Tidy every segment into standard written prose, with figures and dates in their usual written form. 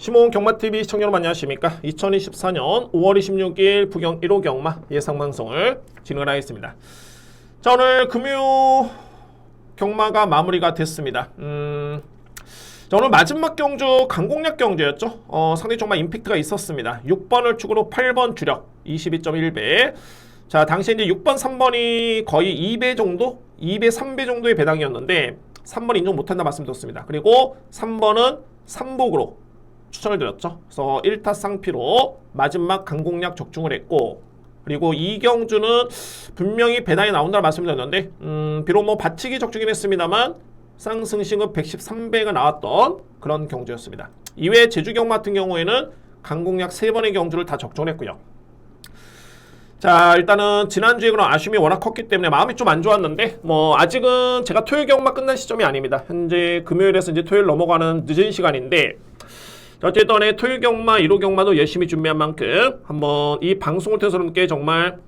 시몬 경마TV 시청자 여러분 안녕하십니까. 2024년 5월 26일 부경 1호 경마 예상방송을 진행을 하겠습니다. 자, 오늘 금요 경마가 마무리가 됐습니다. 자, 오늘 마지막 경주 강공략 경주였죠. 상당히 정말 임팩트가 있었습니다. 6번을 축으로 8번 주력 22.1배. 자, 당시 이제 6번, 3번이 거의 2배 정도? 2배, 3배 정도의 배당이었는데 3번 인정 못한다 말씀드렸습니다. 그리고 3번은 3복으로 추천을 드렸죠. 그래서 1타 쌍피로 마지막 강공략 적중을 했고, 그리고 이경주는 분명히 배당이 나온다고 말씀드렸는데 비록 뭐 받치기 적중이긴 했습니다만 쌍승신급 113배가 나왔던 그런 경주였습니다. 이외에 제주경마 같은 경우에는 강공략 3번의 경주를 다 적중을 했고요. 자, 일단은 지난주에 그런 아쉬움이 워낙 컸기 때문에 마음이 좀 안 좋았는데 뭐 아직은 제가 토요일 경마 끝난 시점이 아닙니다. 현재 금요일에서 이제 토요일 넘어가는 늦은 시간인데, 어쨌든 토요일 경마, 1호 경마도 열심히 준비한 만큼 한번 이 방송을 통해서 여러분께 정말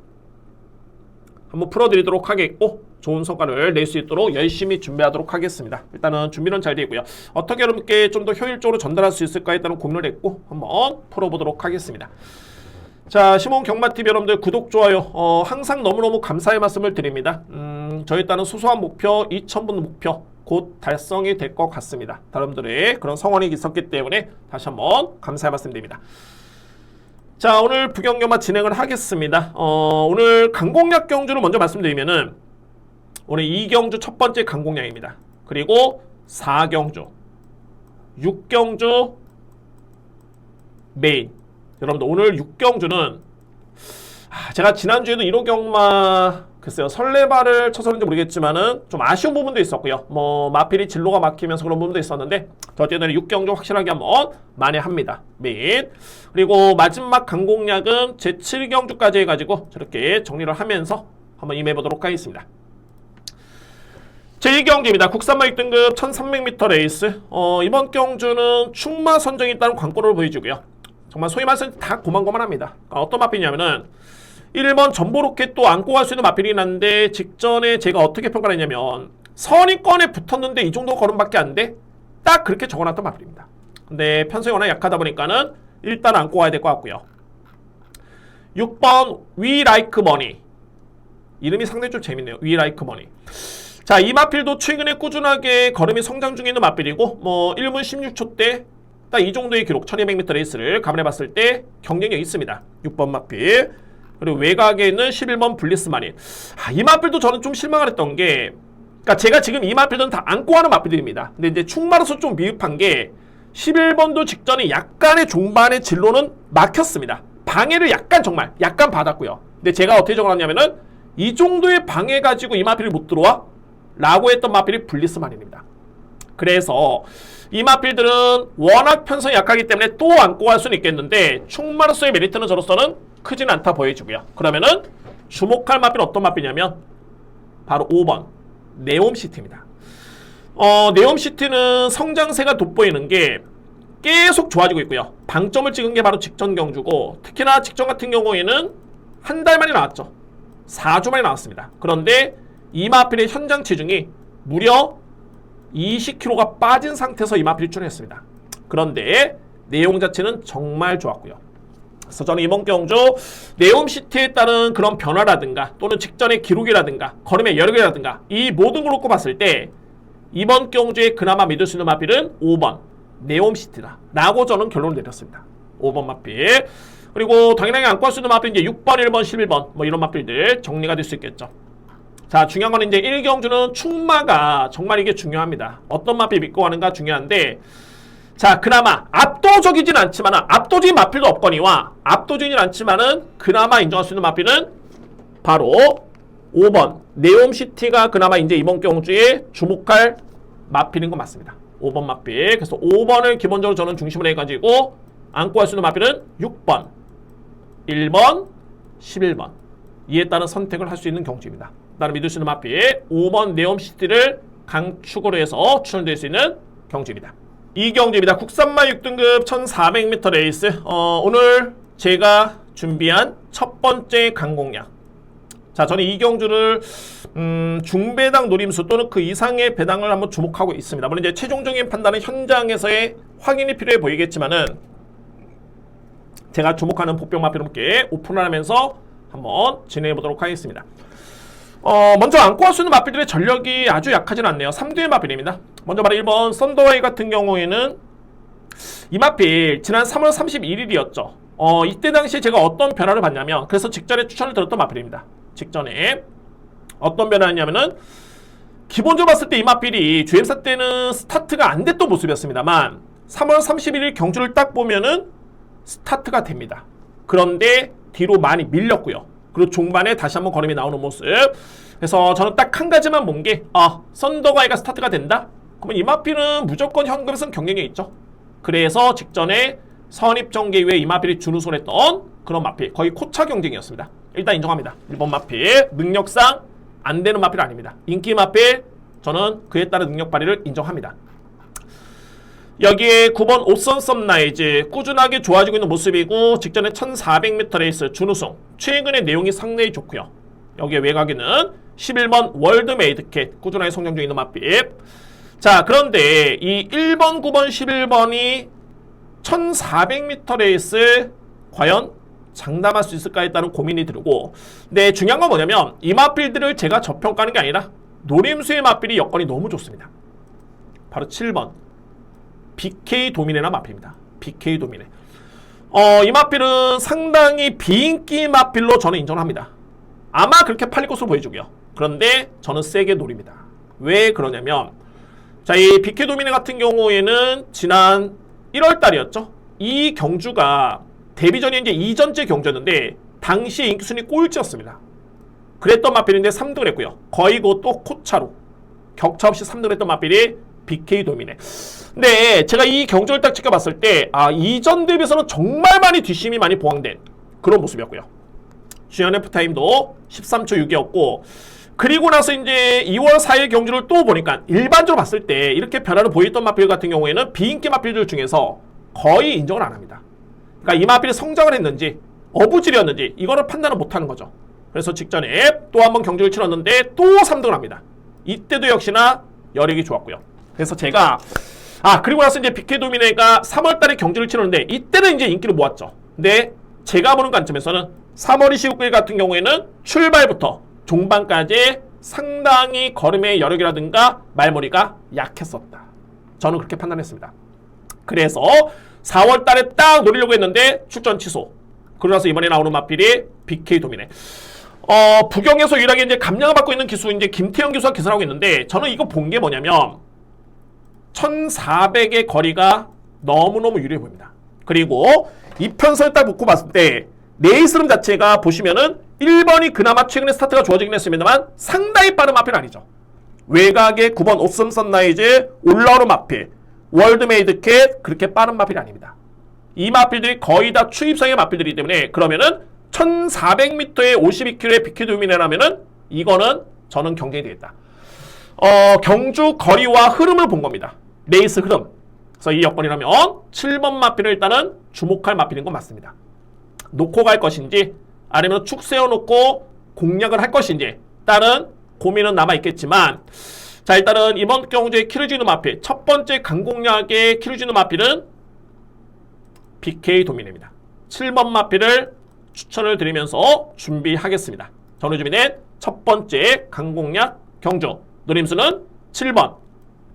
한번 풀어드리도록 하겠고 좋은 성과를 낼 수 있도록 열심히 준비하도록 하겠습니다. 일단은 준비는 잘 되고요. 어떻게 여러분께 좀 더 효율적으로 전달할 수 있을까 일단은 고민을 했고 한번 풀어보도록 하겠습니다. 자, 시몬 경마TV 여러분들 구독, 좋아요 항상 너무너무 감사의 말씀을 드립니다. 저희 일단은 소소한 목표 2,000분 목표 곧 달성이 될 것 같습니다. 여러분들의 그런 성원이 있었기 때문에 다시 한번 감사의 말씀드립니다. 자, 오늘 부경경마 진행을 하겠습니다. 오늘 강공략 경주를 먼저 말씀드리면은 오늘 2경주 첫 번째 강공략입니다. 그리고 4경주, 6경주 메인. 여러분들 오늘 6경주는 제가 지난주에도 1호 경마 글쎄요 설레발을 쳐서는지 모르겠지만은 좀 아쉬운 부분도 있었고요. 뭐 마필이 진로가 막히면서 그런 부분도 있었는데 어쨌든 6경주 확실하게 한번 만회합니다. 메인. 그리고 마지막 강공략은 제 7경주까지 해가지고 저렇게 정리를 하면서 한번 임해보도록 하겠습니다. 제1경주입니다. 국산마 6등급 1300m 레이스. 이번 경주는 충마 선정이 있다는 관건을 보여주고요. 정말 소위 말해서 다 고만고만합니다. 어떤 마필이냐면은 1번 전보로켓 또 안고 갈 수 있는 마필이긴 한데 직전에 제가 어떻게 평가를 했냐면 선위권에 붙었는데 이 정도 걸음밖에 안 돼? 딱 그렇게 적어놨던 마필입니다. 근데 편성이 워낙 약하다 보니까는 일단 안고 가야 될 것 같고요. 6번 We Like Money. 이름이 상당히 좀 재밌네요. We Like Money. 자, 이 마필도 최근에 꾸준하게 걸음이 성장 중에 있는 마필이고 뭐 1분 16초 때 딱 이 정도의 기록 1200m 레이스를 감안해봤을 때 경쟁력이 있습니다. 6번 마필. 그리고 외곽에 있는 11번 블리스마린. 이 마필도 저는 좀 실망을 했던 게, 그러니까 제가 지금 이 마필들은 다 안고 하는 마필들입니다. 근데 이제 충마로서 좀 미흡한 게 11번도 직전에 약간의 종반의 진로는 막혔습니다. 방해를 정말 약간 받았고요. 근데 제가 어떻게 적어놨냐면은 이 정도의 방해 가지고 이 마필이 못 들어와? 라고 했던 마필이 블리스마린입니다. 그래서 이 마필들은 워낙 편성이 약하기 때문에 또 안고 갈 수는 있겠는데 충마로서의 메리트는 저로서는 크지는 않다 보여주고요. 그러면은 주목할 마필은 어떤 마필이냐면 바로 5번 네옴시티입니다. 네옴시티는 성장세가 돋보이는 게 계속 좋아지고 있고요. 방점을 찍은 게 바로 직전 경주고, 특히나 직전 같은 경우에는 한 달 만에 나왔죠. 4주 만에 나왔습니다. 그런데 이 마필의 현장 체중이 무려 20kg가 빠진 상태에서 이 마필이 출연했습니다. 그런데 내용 자체는 정말 좋았고요. 그래서 저는 이번 경주 네옴시티에 따른 그런 변화라든가 또는 직전의 기록이라든가 걸음의 여력이라든가 이 모든 걸 놓고 봤을 때 이번 경주에 그나마 믿을 수 있는 마필은 5번 네옴시티다 라고 저는 결론을 내렸습니다. 5번 마필. 그리고 당연하게 안고 할 수 있는 마필은 이제 6번, 1번, 11번 뭐 이런 마필들 정리가 될 수 있겠죠. 자, 중요한 건 이제 1경주는 충마가 정말 이게 중요합니다. 어떤 마필 믿고 가는가 중요한데, 자, 그나마 압도적이진 않지만 압도적인 마필도 없거니와 압도적이진 않지만은 그나마 인정할 수 있는 마필은 바로 5번 네옴시티가 그나마 이제 이번 경주에 주목할 마필인 건 맞습니다. 5번 마필. 그래서 5번을 기본적으로 저는 중심으로 해가지고 안고 할 수 있는 마필은 6번, 1번, 11번 이에 따른 선택을 할 수 있는 경주입니다. 나는 믿을 수 있는 마필 5번 네옴시티를 강축으로 해서 추천드릴 수 있는 경주입니다. 이 경주입니다. 국산마 6등급 1400m 레이스. 오늘 제가 준비한 첫 번째 강공략. 자, 저는 이 경주를 중배당 노림수 또는 그 이상의 배당을 한번 주목하고 있습니다. 물론 이제 최종적인 판단은 현장에서의 확인이 필요해 보이겠지만은 제가 주목하는 복병마필 함께 오픈을 하면서 한번 진행해 보도록 하겠습니다. 먼저 안고 할 수 있는 마필들의 전력이 아주 약하진 않네요. 3두의 마필입니다. 먼저 바로 1번 썬더와이 같은 경우에는 이 마필 지난 3월 31일이었죠. 이때 당시에 제가 어떤 변화를 봤냐면, 그래서 직전에 추천을 드렸던 마필입니다. 직전에 어떤 변화였냐면은, 기본적으로 봤을 때 이 마필이 주행사 때는 스타트가 안 됐던 모습이었습니다만 3월 31일 경주를 딱 보면은 스타트가 됩니다. 그런데 뒤로 많이 밀렸고요. 그리고 종반에 다시 한번 걸음이 나오는 모습. 그래서 저는 딱 한 가지만 본 게, 썬더가이가 스타트가 된다? 그러면 이 마필은 무조건 현금성 경쟁에 있죠. 그래서 직전에 선입전개 이후에 이 마필이 준우승을 했던 그런 마필, 거의 코차 경쟁이었습니다. 일단 인정합니다. 1번 마필 능력상 안 되는 마필 아닙니다. 인기 마필, 저는 그에 따른 능력 발휘를 인정합니다. 여기에 9번 옵션 썸라이즈 꾸준하게 좋아지고 있는 모습이고, 직전에 1400m 레이스 준우승, 최근의 내용이 상당히 좋고요. 여기에 외곽에는 11번 월드메이드캣 꾸준하게 성장 중에 있는 마필. 자, 그런데 이 1번, 9번, 11번이 1400m 레이스 과연 장담할 수 있을까에 따른 고민이 들고, 근데 중요한 건 뭐냐면 이 마필들을 제가 저평가하는 게 아니라 노림수의 마필이 여건이 너무 좋습니다. 바로 7번 BK 도미네나 마필입니다. BK 도미네. 이 마필은 상당히 비인기 마필로 저는 인정합니다. 아마 그렇게 팔릴 것으로 보여주고요. 그런데 저는 세게 노립니다. 왜 그러냐면, 자, 이 BK 도미네 같은 경우에는 지난 1월 달이었죠. 이 경주가 데뷔전이 이제 이전째 경주였는데 당시 인기순위 꼴찌였습니다. 그랬던 마필인데 3등을 했고요. 거의 그것도 코차로 격차 없이 3등을 했던 마필이 BK 도미네. 근데 제가 이 경주를 딱 지켜봤을 때 이전 대비해서는 정말 많이 뒷심이 많이 보강된 그런 모습이었고요. 주연 F타임도 13초 6이었고, 그리고 나서 이제 2월 4일 경주를 또 보니까 일반적으로 봤을 때 이렇게 변화를 보였던 마필 같은 경우에는 비인기 마필들 중에서 거의 인정을 안 합니다. 그러니까 이 마필이 성장을 했는지 어부질이었는지 이거를 판단을 못하는 거죠. 그래서 직전에 또 한 번 경주를 치렀는데 또 3등을 합니다. 이때도 역시나 여력이 좋았고요. 그래서 제가 그리고 나서 이제 BK 도미네가 3월달에 경주를 치렀는데 이때는 이제 인기를 모았죠. 근데 제가 보는 관점에서는 3월 29일 같은 경우에는 출발부터 종반까지 상당히 걸음의 여력이라든가 말머리가 약했었다. 저는 그렇게 판단했습니다. 그래서 4월달에 딱 노리려고 했는데 출전 취소. 그러고 나서 이번에 나오는 마필이 BK 도미네. 부경에서 유일하게 이제 감량을 받고 있는 기수 이제 김태형 기수가 계산하고 있는데, 저는 이거 본 게 뭐냐면 1400의 거리가 너무너무 유리해 보입니다. 그리고 이편선을 딱 놓고 봤을 때 레이스 흐름 자체가 보시면은 1번이 그나마 최근에 스타트가 좋아지긴 했습니다만 상당히 빠른 마필 아니죠. 외곽에 9번 오썸 선라이즈, 올라오는 마필, 월드메이드캣, 그렇게 빠른 마필이 아닙니다. 이 마필들이 거의 다 추입성의 마필들이기 때문에, 그러면은 1400m에 52km의 BK 도미네라면은 이거는 저는 경쟁이 되겠다. 경주 거리와 흐름을 본 겁니다. 레이스 흐름. 그래서 이 여건이라면 7번 마필을 일단은 주목할 마필인 건 맞습니다. 놓고 갈 것인지 아니면 축 세워놓고 공략을 할 것인지 다른 고민은 남아있겠지만, 자, 일단은 이번 경주의 키를 주는 마필, 첫 번째 강공략의 키를 주는 마필은 BK 도미네입니다. 7번 마필을 추천을 드리면서 준비하겠습니다. 전우주민의 첫 번째 강공략 경주 노림수는 7번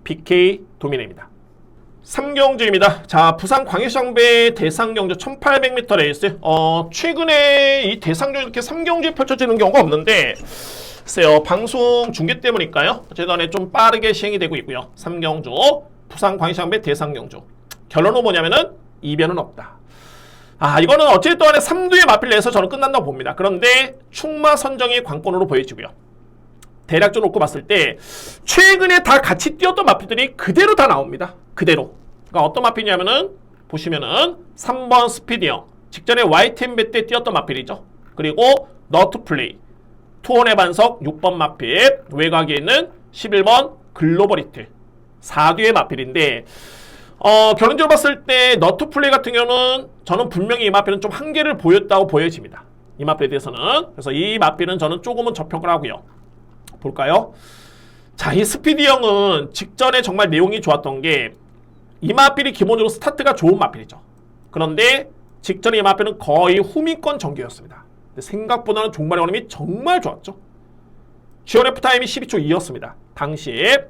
BK 도미네입니다. 3경주입니다. 자, 부산 광해시장배 대상경주 1800m 레이스. 최근에 이 대상경주 이렇게 3경주에 펼쳐지는 경우가 없는데, 글쎄요, 방송 중계 때문일까요? 어쨌든 좀 빠르게 시행이 되고 있고요. 3경주 부산 광해시장배 대상경주. 결론은 뭐냐면은 이변은 없다. 이거는 어쨌든 간에 3두의 마필 내에서 저는 끝난다고 봅니다. 그런데 충마 선정이 관건으로 보여지고요. 대략적으로 놓고 봤을 때 최근에 다 같이 뛰었던 마필들이 그대로 다 나옵니다. 그대로. 그러니까 어떤 마필이냐면은 보시면은 3번 스피디형, 직전에 YTMB 때 뛰었던 마필이죠. 그리고 너트플레이, 투혼의 반석 6번 마필, 외곽에 있는 11번 글로벌 이틀, 4뒤의 마필인데, 결론적으로 봤을 때 너트플레이 같은 경우는 저는 분명히 이 마필은 좀 한계를 보였다고 보여집니다. 이 마필에 대해서는. 그래서 이 마필은 저는 조금은 저평가를 하고요. 볼까요? 자, 이 스피디형은 직전에 정말 내용이 좋았던 게 이 마필이 기본적으로 스타트가 좋은 마필이죠. 그런데 직전에 이 마필은 거의 후미권 전개였습니다. 생각보다는 종말의 걸음이 정말 좋았죠. GRF 타임이 12초 2였습니다. 당시에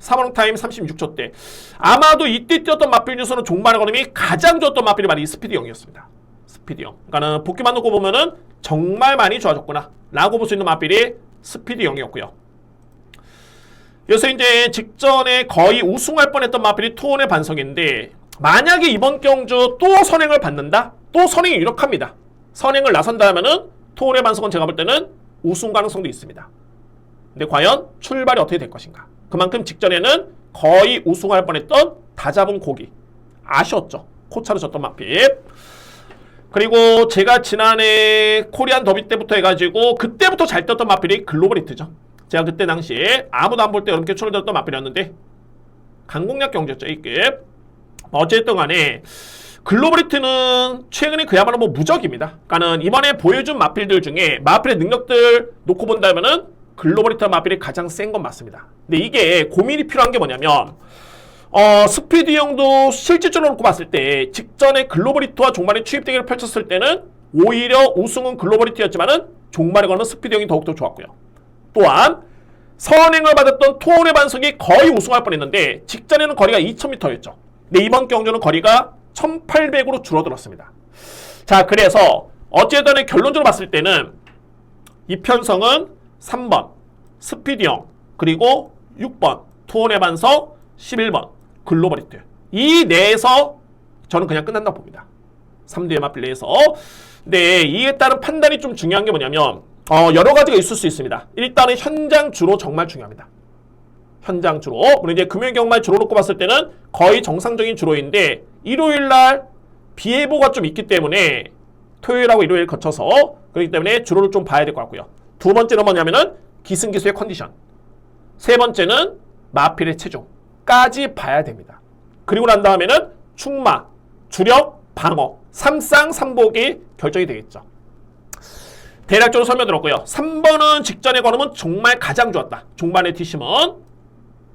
3원홍 타임 36초대. 아마도 이때 뛰었던 마필 중에서는 종말의 걸음이 가장 좋았던 마필이 바로 이 스피디형이었습니다. 스피디형. 그러니까는 복귀만 놓고 보면은 정말 많이 좋아졌구나 라고 볼 수 있는 마필이 스피디형이었고요. 그래서 이제 직전에 거의 우승할 뻔했던 마필이 투혼의 반성인데, 만약에 이번 경주 또 선행을 받는다? 또 선행이 유력합니다. 선행을 나선다면은 투혼의 반성은 제가 볼 때는 우승 가능성도 있습니다. 근데 과연 출발이 어떻게 될 것인가? 그만큼 직전에는 거의 우승할 뻔했던 다잡은 고기. 아쉬웠죠. 코차로 졌던 마필. 그리고 제가 지난해 코리안 더비 때부터 해가지고 그때부터 잘 뛰었던 마필이 글로벌 히트죠. 제가 그때 당시에 아무도 안 볼 때 여러분께 출연했던 마필이었는데 강공략 경주였죠. 이게 어쨌든 간에 글로벌 히트는 최근에 그야말로 뭐 무적입니다. 그러니까는 이번에 보여준 마필들 중에 마필의 능력들 놓고 본다면은 글로벌 히트 마필이 가장 센 건 맞습니다. 근데 이게 고민이 필요한 게 뭐냐면 스피디형도 실질적으로 놓고 봤을 때 직전에 글로벌 히트와 종말의 추입대기를 펼쳤을 때는 오히려 우승은 글로벌 히트였지만은 종말에 걸면 스피디형이 더욱더 좋았고요. 또한 선행을 받았던 투혼의 반성이 거의 우승할 뻔했는데 직전에는 거리가 2000m였죠. 근데 이번 경주는 거리가 1800으로 줄어들었습니다. 자, 그래서 어쨌든 결론적으로 봤을 때는 이 편성은 3번 스피디형, 그리고 6번 투혼의 반성, 11번 글로벌 히트, 이 내에서 저는 그냥 끝난다고 봅니다. 3대의 마필 내에서. 네, 이에 따른 판단이 좀 중요한 게 뭐냐면 여러 가지가 있을 수 있습니다. 일단은 현장 주로 정말 중요합니다. 현장 주로. 물론 이제 금요일 경말 주로 놓고 봤을 때는 거의 정상적인 주로인데 일요일날 비 예보가 좀 있기 때문에 토요일하고 일요일 거쳐서 그렇기 때문에 주로를 좀 봐야 될 것 같고요. 두 번째는 뭐냐면은 기승기수의 컨디션. 세 번째는 마필의 체중까지 봐야 됩니다. 그리고 난 다음에는 충마, 주력, 방어, 삼쌍삼복이 결정이 되겠죠. 대략적으로 설명드렸고요. 3번은 직전에 걸으면 정말 가장 좋았다. 종반의 티심은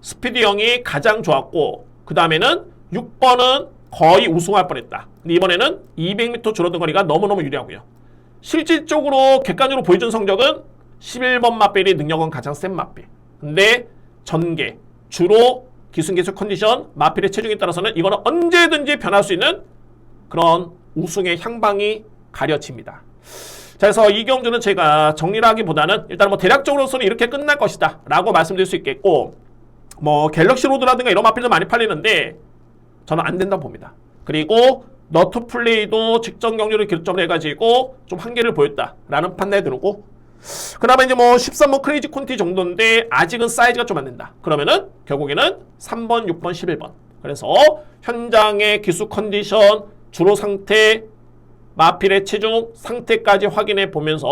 스피디형이 가장 좋았고, 그 다음에는 6번은 거의 우승할 뻔했다. 근데 이번에는 200m 줄어든 거리가 너무너무 유리하고요. 실질적으로 객관적으로 보여준 성적은 11번 마필이 능력은 가장 센 마필. 근데 전개, 주로 기승기수 컨디션, 마필의 체중에 따라서는 이거는 언제든지 변할 수 있는 그런 우승의 향방이 가려집니다. 자, 그래서 이 경주는 제가 정리를 하기보다는 일단 뭐 대략적으로서는 이렇게 끝날 것이다 라고 말씀드릴 수 있겠고, 뭐 갤럭시 로드라든가 이런 마필도 많이 팔리는데 저는 안 된다고 봅니다. 그리고 너트 플레이도 직전 경주를 기점으로 해가지고 좀 한계를 보였다 라는 판단이 들고, 그나마 이제 뭐 13번 크레이지 콘티 정도인데 아직은 사이즈가 좀 안 된다. 그러면은 결국에는 3번, 6번, 11번. 그래서 현장의 기수 컨디션, 주로 상태, 마필의 체중 상태까지 확인해 보면서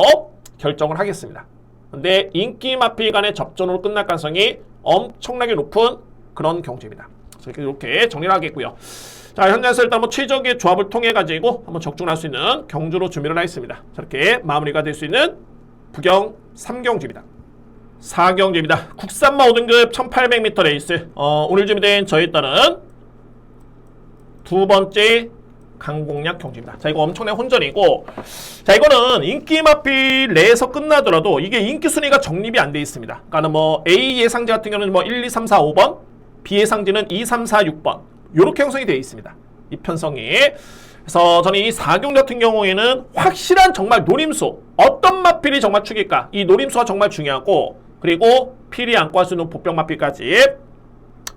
결정을 하겠습니다. 근데 인기 마필 간의 접전으로 끝날 가능성이 엄청나게 높은 그런 경주입니다. 그래서 이렇게 정리를 하겠고요. 자, 현장에서 일단 뭐 최적의 조합을 통해 가지고 한번 적중할 수 있는 경주로 준비를 하겠습니다. 저렇게 마무리가 될 수 있는 부경 3경주입니다. 4경주입니다. 국산마 5등급 1800m 레이스. 오늘 준비된 저에 따른 두 번째 강공략 경주입니다. 자, 이거 엄청난 혼전이고, 자, 이거는 인기 마필 내에서 끝나더라도 이게 인기 순위가 정립이 안 돼 있습니다. 그러니까 뭐 A 예상지 같은 경우는 뭐 1, 2, 3, 4, 5번, B 예상지는 2, 3, 4, 6번 이렇게 형성이 되어 있습니다. 이 편성이. 그래서 저는 이 4경주 같은 경우에는 확실한 정말 노림수, 어떤 마필이 정말 축일까, 이 노림수가 정말 중요하고, 그리고 필이 안고 할 수 있는 복병 마필까지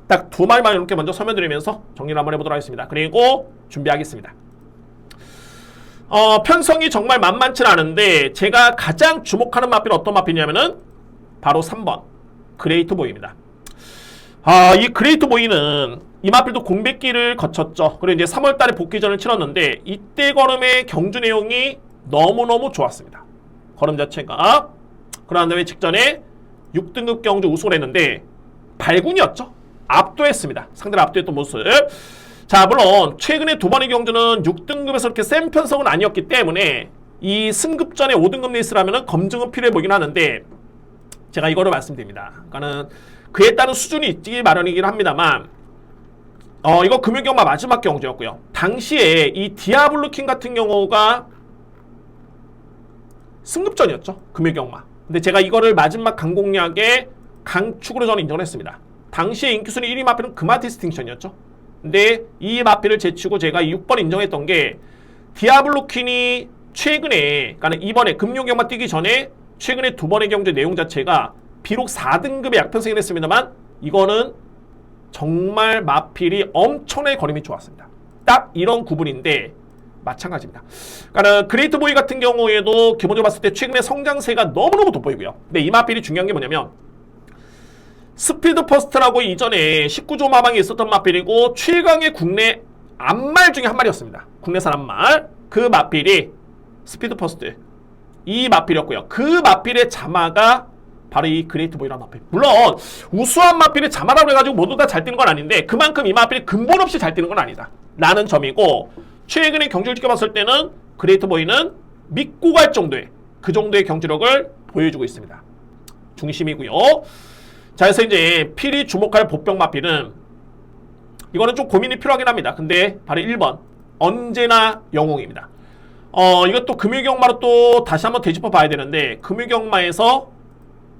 딱 두 마리만 이렇게 먼저 설명드리면서 정리를 한번 해보도록 하겠습니다. 그리고 준비하겠습니다. 편성이 정말 만만치 않은데 제가 가장 주목하는 마필은 어떤 마필이냐면은 바로 3번 그레이트 보이입니다. 이 그레이트 보이는 이 마필도 공백기를 거쳤죠. 그리고 이제 3월달에 복귀전을 치렀는데 이때 걸음의 경주 내용이 너무너무 좋았습니다. 걸음 자체가. 그런 다음에 직전에 6등급 경주 우승을 했는데 발군이었죠. 압도했습니다. 상대를 압도했던 모습. 자, 물론 최근에 두 번의 경주는 6등급에서 그렇게 센 편성은 아니었기 때문에 이 승급전에 5등급 레이스라면 검증은 필요해 보이긴 하는데, 제가 이거를 말씀드립니다. 그러니까는 그에 따른 수준이 있기 마련이긴 합니다만 이거 금융경마 마지막 경주였고요. 당시에 이 디아블로킹 같은 경우가 승급전이었죠. 금융경마. 근데 제가 이거를 마지막 강공략의 강축으로 저는 인정을 했습니다. 당시에 인기순위 1위 마필은 금화디스팅션이었죠. 근데 이 마필을 제치고 제가 6번 인정했던 게 디아블로킹이 최근에, 그러니까 이번에 금융경마 뛰기 전에 최근에 두 번의 경주 내용 자체가 비록 4등급의 약편성이 됐습니다만 이거는 정말 마필이 엄청나게 걸음이 좋았습니다. 딱 이런 구분인데 마찬가지입니다. 그러니까 그레이트 보이 같은 경우에도 기본적으로 봤을 때 최근에 성장세가 너무너무 돋보이고요. 근데 이 마필이 중요한 게 뭐냐면 스피드 퍼스트라고 이전에 19조 마방에 있었던 마필이고 최강의 국내 암말 중에 한 마리였습니다. 국내산 암말. 그 마필이 스피드 퍼스트 이 마필이었고요. 그 마필의 자마가 바로 이 그레이트 보이라는 마필. 물론 우수한 마필의 자마라고 해가지고 모두 다 잘 뛰는 건 아닌데 그만큼 이 마필이 근본 없이 잘 뛰는 건 아니다 라는 점이고, 최근에 경주를 지켜봤을 때는 그레이트 보이는 믿고 갈 정도의 그 정도의 경주력을 보여주고 있습니다. 중심이고요. 자, 그래서 이제 필히 주목할 보병 마필은 이거는 좀 고민이 필요하긴 합니다. 근데 바로 1번 언제나 영웅입니다. 이것도 금유경마로 또 다시 한번 되짚어 봐야 되는데, 금유경마에서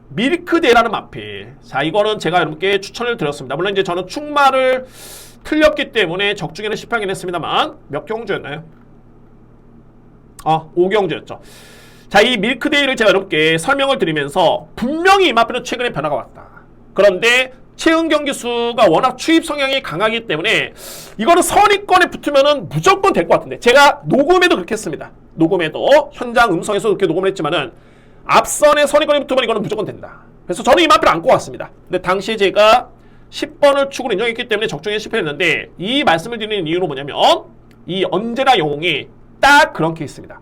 밀크데이라는 마필. 자, 이거는 제가 여러분께 추천을 드렸습니다. 물론 이제 저는 충마를 틀렸기 때문에 적중에는 실패하긴 했습니다만 몇 경주였나요? 5경주였죠. 자, 이 밀크데이를 제가 여러분께 설명을 드리면서 분명히 이 마필은 최근에 변화가 왔다. 그런데 채운 경기 수가 워낙 추입 성향이 강하기 때문에 이거는 선입권에 붙으면은 무조건 될 것 같은데, 제가 녹음에도 그렇게 했습니다. 녹음에도 현장 음성에서 그렇게 녹음을 했지만은 앞선에 선입권에 붙으면 이거는 무조건 된다. 그래서 저는 이 마필을 안고 왔습니다. 근데 당시에 제가 10번을 축으로 인정했기 때문에 적중에 실패했는데, 이 말씀을 드리는 이유는 뭐냐면 이 언제나 영웅이 딱 그런 케이스입니다.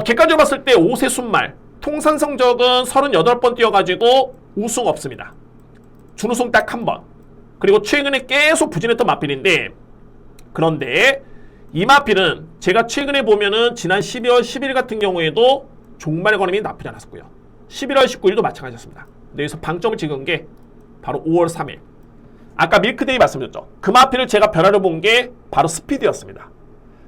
객관적으로 봤을 때 5세 순말 통산 성적은 38번 뛰어가지고 우승 없습니다. 준우승 딱 한 번. 그리고 최근에 계속 부진했던 마필인데, 그런데 이 마필은 제가 최근에 보면은 지난 12월 10일 같은 경우에도 종말 걸음이 나쁘지 않았었고요. 11월 19일도 마찬가지였습니다. 여기서 방점을 찍은 게 바로 5월 3일. 아까 밀크데이 말씀드렸죠. 그 마필을 제가 변화를 본 게 바로 스피드였습니다.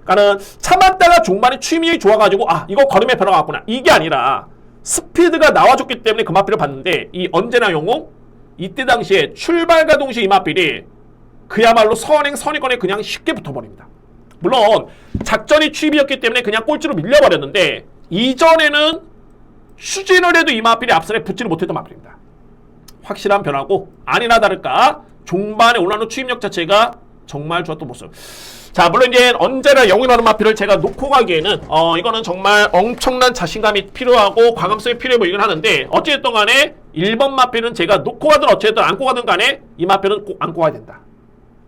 그러니까는 참았다가 종말이 취임이 좋아가지고 이거 걸음에 변화가 왔구나. 이게 아니라 스피드가 나와줬기 때문에 그 마필을 봤는데, 이 언제나 영웅 이때 당시에 출발과 동시에 이 마필이 그야말로 선행선의권에 그냥 쉽게 붙어버립니다. 물론 작전이 취입이었기 때문에 그냥 꼴찌로 밀려버렸는데, 이전에는 추진을 해도 이 마필이 앞선에 붙지를 못했던 마필입니다. 확실한 변화고, 아니나 다를까 종반에 올라오는 추입력 자체가 정말 좋았던 모습. 자, 물론 이제 언제나 영웅이라는 마필을 제가 놓고 가기에는 이거는 정말 엄청난 자신감이 필요하고 과감성이 필요해 보이긴 하는데, 어찌됐든 간에 1번 마필은 제가 놓고 가든 어찌됐든 안고 가든 간에 이 마필은 꼭 안고 가야 된다.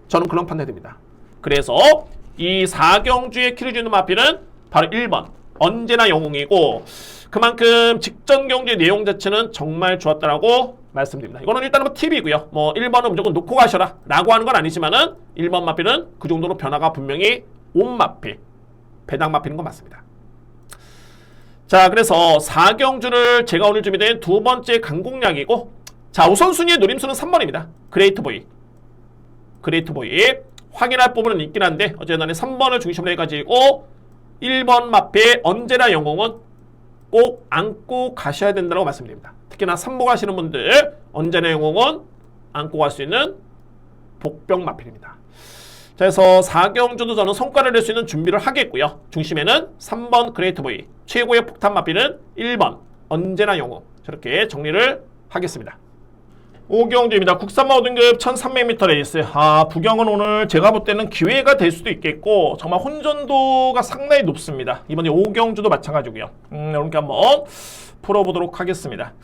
저는 그런 판단이 됩니다. 그래서 이 4경주의 키를 주는 마필은 바로 1번 언제나 영웅이고, 그만큼 직전 경주의 내용 자체는 정말 좋았다라고 말씀드립니다. 이거는 일단은 팁이고요. 1번은 무조건 놓고 가셔라 라고 하는 건 아니지만은 1번 마필은 그 정도로 변화가 분명히 온 마필, 배당 마필인 건 맞습니다. 자, 그래서 4경주를 제가 오늘 준비된 두 번째 강공략이고, 자, 우선순위의 노림수는 3번입니다. 그레이트 보이. 그레이트 보이. 확인할 부분은 있긴 한데 어쨌든 3번을 중심으로 해가지고 1번 마필 언제나 영웅은 꼭 안고 가셔야 된다고 말씀드립니다. 특히나 3보 가시는 분들 언제나 영웅은 안고 갈 수 있는 복병 마필입니다. 자, 그래서 4경주도 저는 성과를 낼 수 있는 준비를 하겠고요. 중심에는 3번 그레이트 보이, 최고의 폭탄 마필은 1번 언제나 영웅, 저렇게 정리를 하겠습니다. 5경주입니다. 국산마 5등급 1300m 레이스. 부경은 오늘 제가 볼 때는 기회가 될 수도 있겠고 정말 혼전도가 상당히 높습니다. 이번에 5경주도 마찬가지고요. 이렇게 한번 풀어보도록 하겠습니다.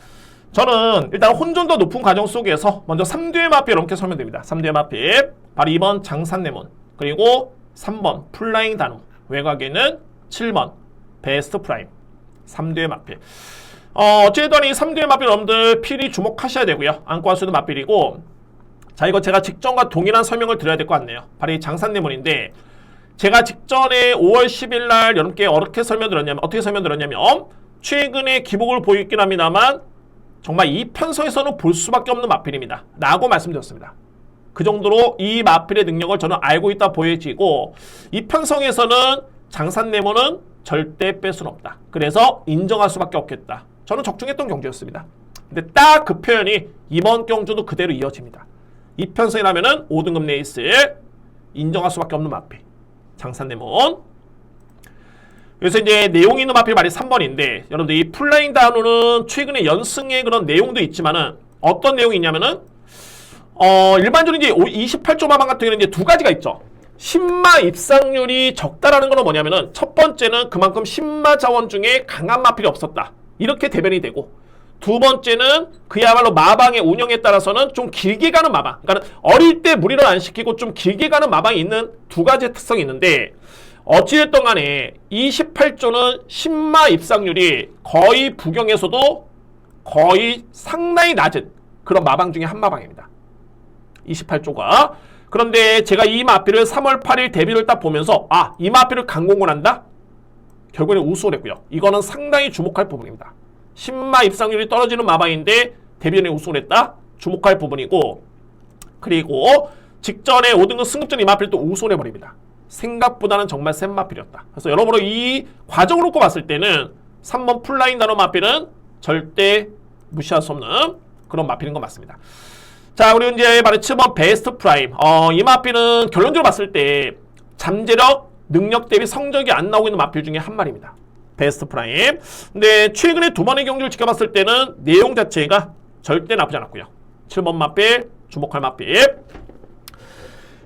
저는 일단 혼전도 높은 과정 속에서 먼저 3두의 마필 이렇게 설명드립니다. 3두의 마필 바로 2번 장산레몬, 그리고 3번 플라잉 단우, 외곽에는 7번 베스트 프라임. 3두의 마필. 어쨌든 이 3두의 마필 여러분들 필히 주목하셔야 되고요. 안고 갈 수 있는 마필이고, 자, 이거 제가 직전과 동일한 설명을 드려야 될 것 같네요. 바로 이 장산레몬인데, 제가 직전에 5월 10일 날 여러분께 어떻게 설명드렸냐면 최근에 기복을 보이긴 합니다만 정말 이 편성에서는 볼 수밖에 없는 마필입니다 라고 말씀드렸습니다. 그 정도로 이 마필의 능력을 저는 알고 있다 보여지고, 이 편성에서는 장산네모는 절대 뺄 수는 없다. 그래서 인정할 수밖에 없겠다. 저는 적중했던 경주였습니다. 근데 딱 그 표현이 이번 경주도 그대로 이어집니다. 이 편성이라면은 5등급 레이스 인정할 수밖에 없는 마필 장산네몬. 그래서 이제 내용 있는 마필 말이 3번인데, 여러분들 이 플라잉 다누는 최근에 연승의 그런 내용도 있지만은 어떤 내용이 있냐면은 일반적으로 이제 28조 마방 같은 경우는 이제 두 가지가 있죠. 신마 입상률이 적다라는 건 뭐냐면은, 첫 번째는 그만큼 신마 자원 중에 강한 마필이 없었다, 이렇게 대변이 되고, 두 번째는 그야말로 마방의 운영에 따라서는 좀 길게 가는 마방, 그러니까 어릴 때 무리를 안 시키고 좀 길게 가는 마방이 있는 두 가지의 특성이 있는데, 어찌됐든 간에 28조는 신마 입상률이 거의 부경에서도 거의 상당히 낮은 그런 마방 중에 한 마방입니다. 28조가. 그런데 제가 이 마필을 3월 8일 데뷔를 딱 보면서 이 마필을 강공을 한다? 결국에는 우승을 했고요. 이거는 상당히 주목할 부분입니다. 신마 입상률이 떨어지는 마방인데 데뷔전에 우승을 했다? 주목할 부분이고, 그리고 직전에 5등급 승급전 이 마필 또 우승을 해버립니다. 생각보다는 정말 센 마필이었다. 그래서 여러모로 이 과정을 놓고 봤을 때는 3번 플라잉 다노 마필은 절대 무시할 수 없는 그런 마필인 것 맞습니다. 자, 그리고 이제 바로 7번 베스트 프라임. 이 마필은 결론적으로 봤을 때 잠재력, 능력 대비 성적이 안 나오고 있는 마필 중에 한 마리입니다. 베스트 프라임. 근데 최근에 두 번의 경기를 지켜봤을 때는 내용 자체가 절대 나쁘지 않았고요. 7번 마필, 주목할 마필.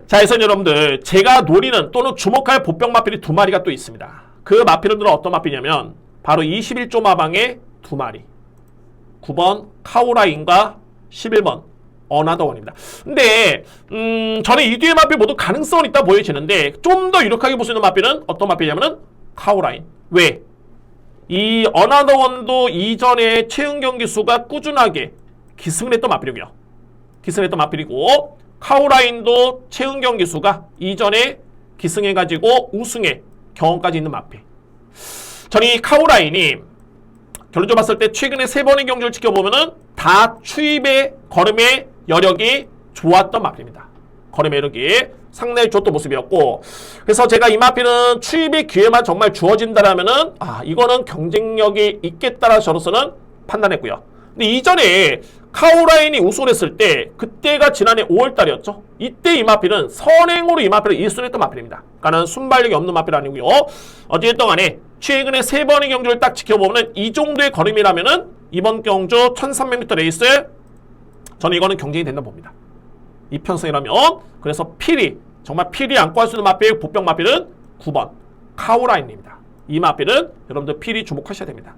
자, 그래서 여러분들 제가 노리는 또는 주목할 보병 마필이 두 마리가 또 있습니다. 그 마필은 어떤 마필이냐면 바로 21조 마방의 두 마리. 9번 카오라인과 11번 어나더원입니다. 근데 저는 이 뒤에 마필 모두 가능성은 있다 보여지는데, 좀 더 유력하게 볼 수 있는 마필은 어떤 마필이냐면은 카오라인. 왜? 이 어나더원도 이전에 최응 경기 수가 꾸준하게 기승을 했던 마필이고요. 기승을 했던 마필이고, 카오라인도 최응 경기 수가 이전에 기승해가지고 우승의 경험까지 있는 마필. 저는 이 카오라인이 결론적으로 봤을 때 최근에 세 번의 경주를 지켜보면은 다 추입의 걸음의 여력이 좋았던 마필입니다. 걸음의 여력이 상당히 좋았던 모습이었고, 그래서 제가 이 마필은 추입의 기회만 정말 주어진다라면은 이거는 경쟁력이 있겠다라 저로서는 판단했고요. 근데 이전에 카오라인이 우승을 했을 때 그때가 지난해 5월달이었죠. 이때 이 마필은 선행으로 이 마필을 1승을 했던 마필입니다. 그러니까 순발력이 없는 마필 아니고요. 어쨌든 간에 최근에 세 번의 경주를 딱 지켜보면 이 정도의 걸음이라면은 이번 경주 1300m 레이스 저는 이거는 경쟁이 된다 봅니다. 이 편성이라면. 그래서 필히 정말 필히 안고 할 수 있는 마필, 보병 마필은 9번 카오라인입니다. 이 마필은 여러분들 필히 주목하셔야 됩니다.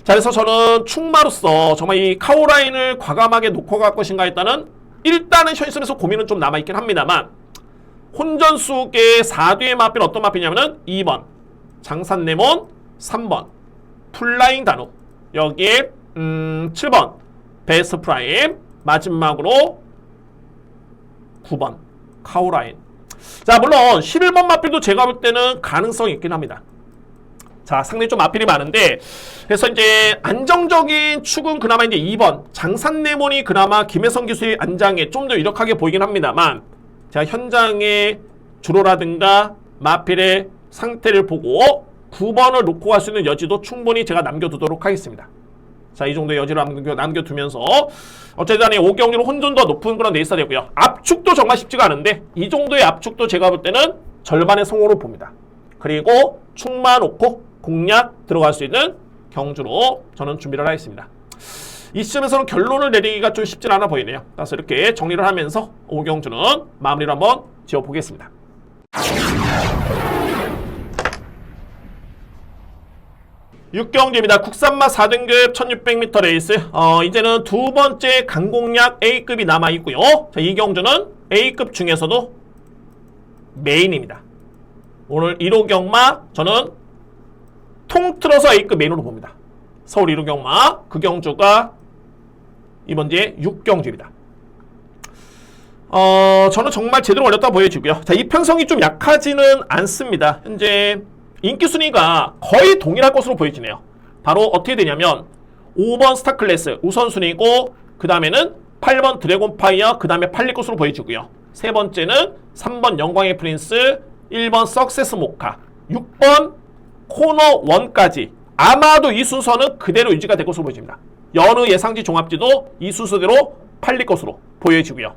자, 그래서 저는 충마로서 정말 이 카오라인을 과감하게 놓고 갈 것인가 했다는, 일단은 현실에서 고민은 좀 남아있긴 합니다만, 혼전수의 4뒤의 마필은 어떤 마필이냐면은 2번 장산네몬, 3번 플라잉 다누, 여기에 7번 베스트 프라임, 마지막으로 9번 카오라인. 자, 물론 11번 마필도 제가 볼 때는 가능성이 있긴 합니다. 자, 상당히 좀 마필이 많은데, 그래서 이제 안정적인 축은 그나마 이제 2번 장산네몬이 그나마 김혜성 기수의 안장에 좀 더 유력하게 보이긴 합니다만, 제가 현장의 주로라든가 마필의 상태를 보고 9번을 놓고 갈 수 있는 여지도 충분히 제가 남겨두도록 하겠습니다. 자, 이 정도의 여지를 남겨두면서 어쨌든 간에 5경기로 혼전도가 높은 그런 레이스가 되고요. 압축도 정말 쉽지가 않은데 이 정도의 압축도 제가 볼 때는 절반의 성공으로 봅니다. 그리고 축만 놓고 공략 들어갈 수 있는 경주로 저는 준비를 하겠습니다. 이 시점에서는 결론을 내리기가 좀 쉽진 않아 보이네요. 따라서 이렇게 정리를 하면서 5경주는 마무리를 한번 지어보겠습니다. (6경주입니다) 국산마 4등급 1600m 레이스. 이제는 두 번째 강공략 A급이 남아있고요. 자, 이 경주는 A급 중에서도 메인입니다. 오늘 1호 경마 저는 통틀어서 A급 메인으로 봅니다. 서울 1호 경마 그 경주가 이번 주에 6경주입니다. 저는 정말 제대로 올렸다 보여지고요. 자, 이 편성이 좀 약하지는 않습니다. 현재 인기 순위가 거의 동일할 것으로 보여지네요. 바로 어떻게 되냐면 5번 스타클래스 우선순위고 그 다음에는 8번 드래곤파이어 그 다음에 팔릴 것으로 보여지고요. 세 번째는 3번 영광의 프린스 1번 석세스 모카 6번 코너 1까지 아마도 이 순서는 그대로 유지가 될 것으로 보여집니다. 여느 예상지 종합지도 이 순서대로 팔릴 것으로 보여지고요.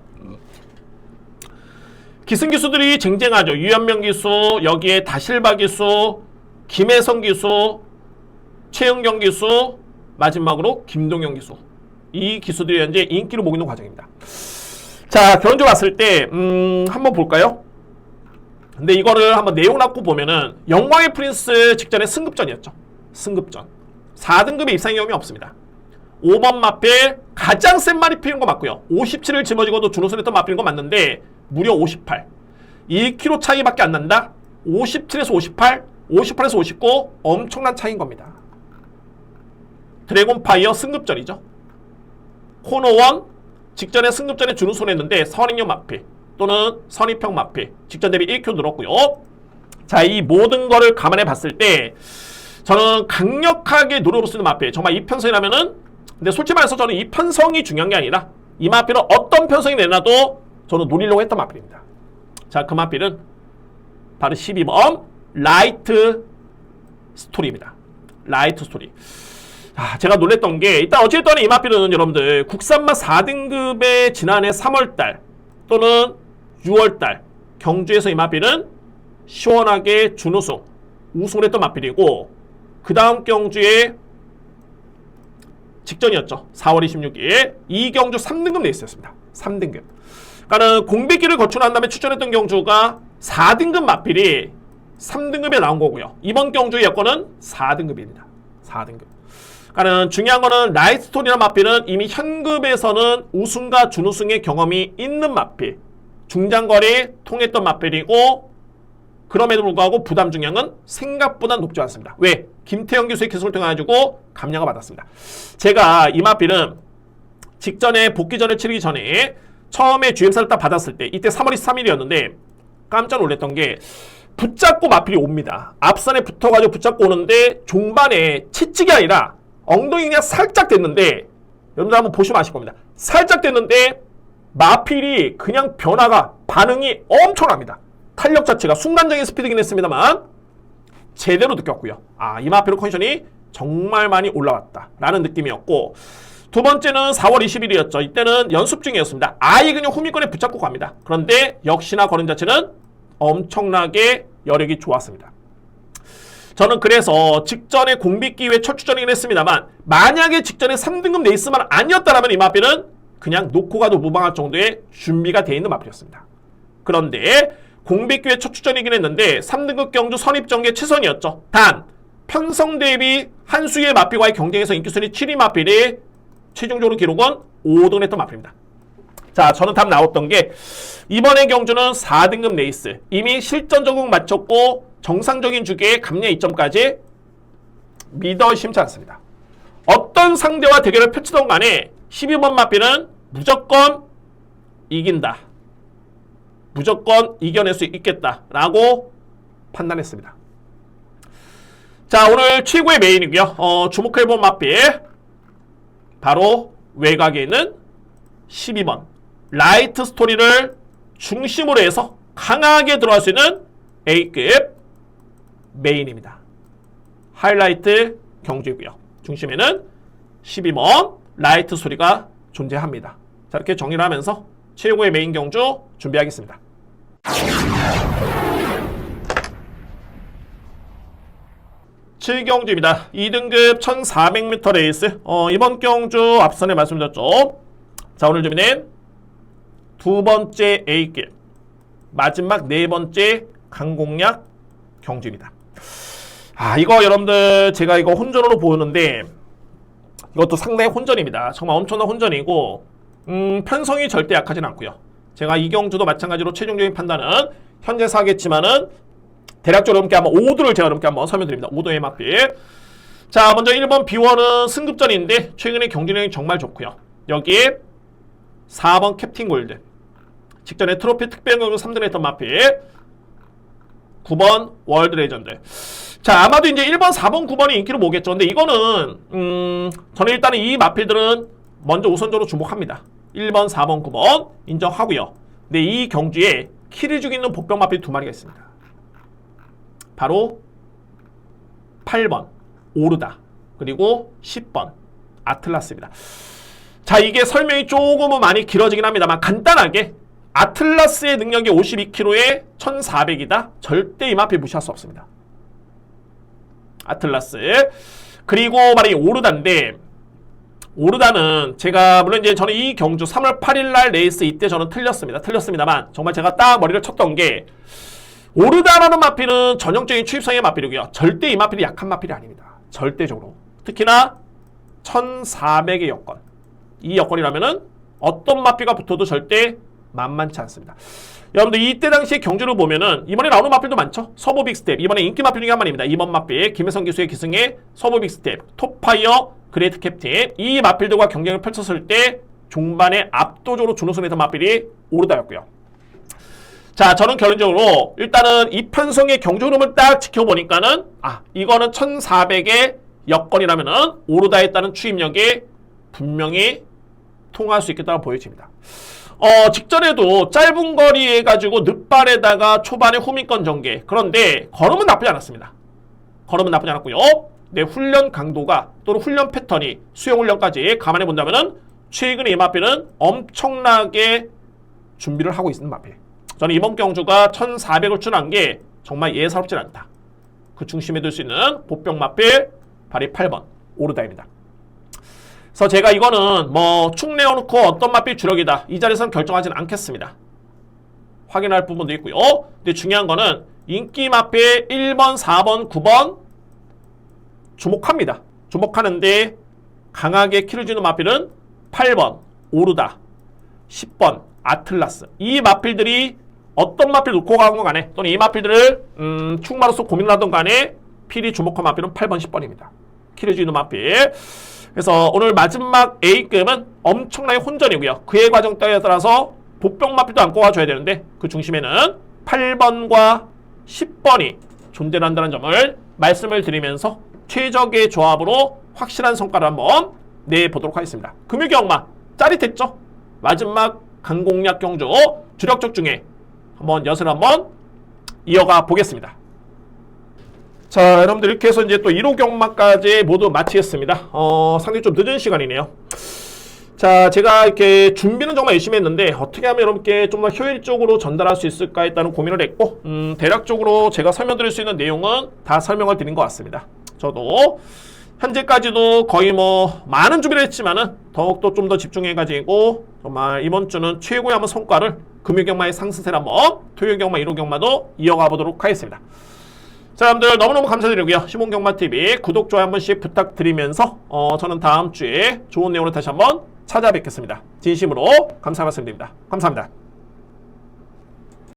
기승기수들이 쟁쟁하죠. 유현명 기수, 여기에 다실바 기수, 김혜성 기수, 최은경 기수, 마지막으로 김동영 기수. 이 기수들이 현재 인기를 모으는 과정입니다. 자, 결론적으로 봤을 때 한번 볼까요? 근데 이거를 한번 내용 갖고 보면은 영광의 프린스 직전에 승급전이었죠. 승급전. 4등급의 입상 경험이 없습니다. 5번 마필 가장 센 말이 피는 거 맞고요. 57을 짊어지고도 준우승 했던 마필인 거 맞는데 무려 58. 1kg 차이밖에 안 난다. 57에서 58, 58에서 59 엄청난 차이인 겁니다. 드래곤파이어 승급전이죠. 코너1 직전에 승급전에 준우승을 했는데 선익용 마필 또는 선입형 마필 직전 대비 1kg 늘었고요. 자, 이 모든 거를 감안해 봤을 때 저는 강력하게 노려볼 수 있는 마필 정말 이 편성이라면은 근데 솔직히 말해서 저는 이 편성이 중요한 게 아니라 이 마필은 어떤 편성이 내놔도 저는 노리려고 했던 마필입니다. 자, 그 마필은 바로 12번 라이트 스토리입니다. 라이트 스토리. 아, 제가 놀랬던 게 일단 어쨌든 이 마필은 여러분들 국산맛 4등급의 지난해 3월달 또는 6월달 경주에서 이 마필은 시원하게 준우승 우승을 했던 마필이고 그 다음 경주에 직전이었죠. 4월 26일 이 경주 3등급 레이스였습니다. 3등급. 그러니까는 공백기를 거쳐난 다음에 출전했던 경주가 4등급 마필이 3등급에 나온 거고요. 이번 경주의 여건은 4등급입니다. 4등급. 그러니까는 중요한 거는 라이트스톤이라는 마필은 이미 현급에서는 우승과 준우승의 경험이 있는 마필. 중장거리 통했던 마필이고 그럼에도 불구하고 부담 중량은 생각보다 높지 않습니다. 왜? 김태형 교수의 기술을 통해가지고 감량을 받았습니다. 제가 이 마필은 직전에 복귀전을 치르기 전에 처음에 GM사를 딱 받았을 때 이때 3월 23일이었는데 깜짝 놀랐던 게 붙잡고 마필이 옵니다. 앞선에 붙어가지고 붙잡고 오는데 종반에 치찍이 아니라 엉덩이 그냥 살짝 됐는데 여러분들 한번 보시면 아실 겁니다. 살짝 됐는데 마필이 그냥 변화가 반응이 엄청납니다. 탄력 자체가 순간적인 스피드긴 했습니다만 제대로 느꼈고요. 아, 이 마필의 컨디션이 정말 많이 올라왔다 라는 느낌이었고 두 번째는 4월 20일이었죠. 이때는 연습 중이었습니다. 아예 그냥 후미권에 붙잡고 갑니다. 그런데 역시나 거는 자체는 엄청나게 여력이 좋았습니다. 저는 그래서 직전에 공백기회 첫 출전이긴 했습니다만 만약에 직전에 3등급 레이스만 아니었다면 이 마필은 그냥 놓고 가도 무방할 정도의 준비가 되어 있는 마필이었습니다. 그런데 공백기회 첫 출전이긴 했는데 3등급 경주 선입전개 최선이었죠. 단 편성 대비 한 수의 마필과의 경쟁에서 인기순위 7위 마필이 최종적으로 기록은 5등을 했던 마필입니다. 자, 저는 답 나왔던 게 이번의 경주는 4등급 레이스 이미 실전 적응 마쳤고 정상적인 주기의 감량 2점까지 믿어 심지 않습니다. 어떤 상대와 대결을 펼치던 간에 12번 마필은 무조건 이긴다. 무조건 이겨낼 수 있겠다라고 판단했습니다. 자, 오늘 최고의 메인이고요. 주목해본 마필 바로 외곽에 있는 12번 라이트 스토리를 중심으로 해서 강하게 들어갈 수 있는 A급 메인입니다. 하이라이트 경주이고요. 중심에는 12번 라이트 스토리가 존재합니다. 자, 이렇게 정리를 하면서 최고의 메인 경주 준비하겠습니다. 7경주입니다. 2등급 1400m 레이스. 이번 경주 앞선에 말씀드렸죠. 자, 오늘 준비는 두 번째 A급 마지막 네 번째 강공략 경주입니다. 아, 이거 여러분들 제가 이거 혼전으로 보는데 이것도 상당히 혼전입니다. 정말 엄청난 혼전이고 편성이 절대 약하진 않고요. 제가 이 경주도 마찬가지로 최종적인 판단은 현재서 하겠지만은 대략적으로 여러분께 한번 5도를 제가 여러분께 한번 설명드립니다. 5도의 마필. 자, 먼저 1번 B1은 승급전인데 최근에 경기력이 정말 좋고요. 여기에 4번 캡틴 골드 직전에 트로피 특별 경주 3등 했던 마필. 9번 월드 레전드. 자, 아마도 이제 1번, 4번, 9번이 인기를 모으겠죠. 근데 이거는 저는 일단은 이 마필들은 먼저 우선적으로 주목합니다. 1번, 4번, 9번 인정하고요. 근데 이 경주에 키를 주고 있는 복병 마필 두 마리가 있습니다. 바로 8번 오르다 그리고 10번 아틀라스입니다. 자, 이게 설명이 조금은 많이 길어지긴 합니다만 간단하게 아틀라스의 능력이 52kg에 1400이다. 절대 이 마필 무시할 수 없습니다. 아틀라스. 그리고 말이 오르다인데, 오르다는 제가 물론 이제 저는 이 경주 3월 8일날 레이스 이때 저는 틀렸습니다만 정말 제가 딱 머리를 쳤던 게, 오르다라는 마필은 전형적인 추입성의 마필이고요. 절대 이 마필이 약한 마필이 아닙니다. 절대적으로. 특히나 1400의 여건. 이 여건이라면은 어떤 마필과 붙어도 절대 만만치 않습니다. 여러분들 이때 당시에 경주를 보면은 이번에 나오는 마필도 많죠. 서부 빅스텝. 이번에 인기 마필 중에 한 마리입니다. 2번 마필 김혜성 기수의 기승의 서부 빅스텝, 톱파이어, 그레이트 캡틴. 이 마필들과 경쟁을 펼쳤을 때 종반에 압도적으로 준우승했던 마필이 오르다였고요. 자, 저는 결론적으로 일단은 이 편성의 경주 흐름을 딱 지켜보니까는 이거는 1400의 여건이라면은 오르다에 따른 추입력이 분명히 통할 수 있겠다고 보여집니다. 직전에도 짧은 거리 해가지고 늦발에다가 초반에 후미권 전개. 그런데 걸음은 나쁘지 않았습니다. 걸음은 나쁘지 않았고요. 내 훈련 강도가 또는 훈련 패턴이 수영 훈련까지 감안해 본다면은 최근에 이 마필은 엄청나게 준비를 하고 있는 마필. 저는 이번 경주가 1400을 추천한 게 정말 예사롭진 않다. 그 중심에 들 수 있는 보병 마필 바로 8번 오르다입니다. 그래서 제가 이거는 축 내어놓고 어떤 마필 주력이다 이 자리에서는 결정하지는 않겠습니다. 확인할 부분도 있고요. 근데 중요한 거는 인기 마필 1번, 4번, 9번 주목합니다. 주목하는데 강하게 키를 주는 마필은 8번 오르다, 10번 아틀라스. 이 마필들이 어떤 마필 놓고 가는 건 간에 또는 이 마필들을 축마로서 고민을 하던 간에 필히 주목한 마필은 8번, 10번입니다. 키를 주는 마필. 그래서 오늘 마지막 A급은 엄청나게 혼전이고요. 그의 과정 따라서 보병 마필도 안고 가줘야 되는데 그 중심에는 8번과 10번이 존재를 한다는 점을 말씀을 드리면서 최적의 조합으로 확실한 성과를 한번 내보도록 하겠습니다. 금유경마 짜릿했죠? 마지막 강공략 경주 주력적 중에 한번 엿을 한번 이어가 보겠습니다. 자, 여러분들 이렇게 해서 이제 또 1호 경마까지 모두 마치겠습니다. 상당히 좀 늦은 시간이네요. 자, 제가 이렇게 준비는 정말 열심히 했는데 어떻게 하면 여러분께 좀 더 효율적으로 전달할 수 있을까 했다는 고민을 했고 대략적으로 제가 설명드릴 수 있는 내용은 다 설명을 드린 것 같습니다. 저도 현재까지도 거의 많은 준비를 했지만은 더욱더 좀 더 집중해가지고 정말 이번 주는 최고의 한번 성과를 금요경마의 상승세를 한번 토요경마 1호 경마도 이어가 보도록 하겠습니다. 자, 여러분들 너무너무 감사드리고요. 시몬경마TV 구독, 좋아요 한 번씩 부탁드리면서 저는 다음 주에 좋은 내용으로 다시 한번 찾아뵙겠습니다. 진심으로 감사 말씀드립니다. 감사합니다.